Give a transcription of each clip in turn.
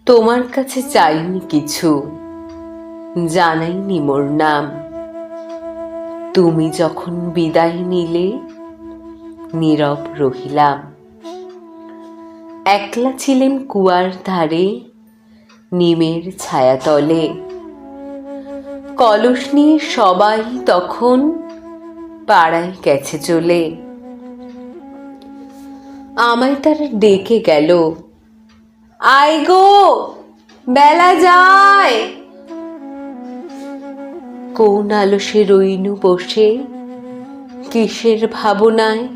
তোমার কাছে চাইনি কিছু, জানাইনি মোর নাম। তুমি যখন বিদায় নিলে, নীরব রহিলাম। একলা ছিলেম কুয়ার ধারে, নিমের ছায়াতলে। কলস নিয়ে সবাই তখন পাড়ায় গেছে চলে। আমায় তারা ডেকে গেল, আয় গো, বেলা যায়। কোন আলসে রইনু বসে, কিসের ভাবনায়।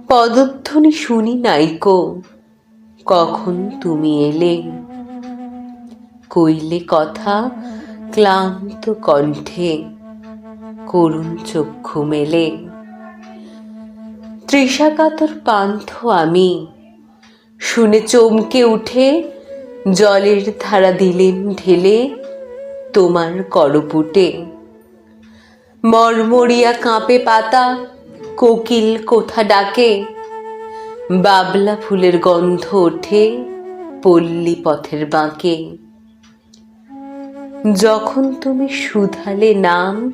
পদধ্বনি শুনি নাইকো, কখন তুমি এলে। কইলে কথা ক্লান্ত কণ্ঠে, করুণ চক্ষু মেলে। তৃষাকাতর পান্থ আমি, শুনে চমকে উঠে জলের ধারা দিলেম ঢেলে তোমার করপুটে। মরমরিয়া কাঁপে পাতা, কোকিল কোথা ডাকে। বাবলা ফুলের গন্ধ ওঠে পল্লী পথের বাঁকে। যখন তুমি শুধালে নাম,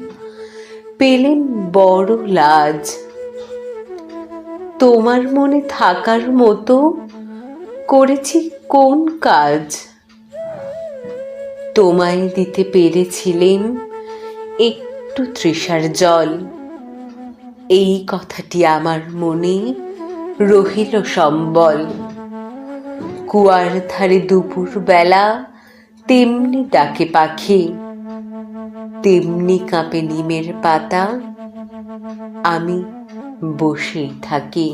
পেলেম বড় লাজ। তোমার মনে থাকার মতো করেছি কোন কাজ। তোমায় দিতে পেরেছিলেম একটু তৃষার জল। এই কথাটি আমার মনে রহিল সম্বল। কুয়ার ধারে দুপুর বেলা তেমনি ডাকে পাখি, তেমনি কাঁপে নিমের পাতা, আমি বসেই থাকি।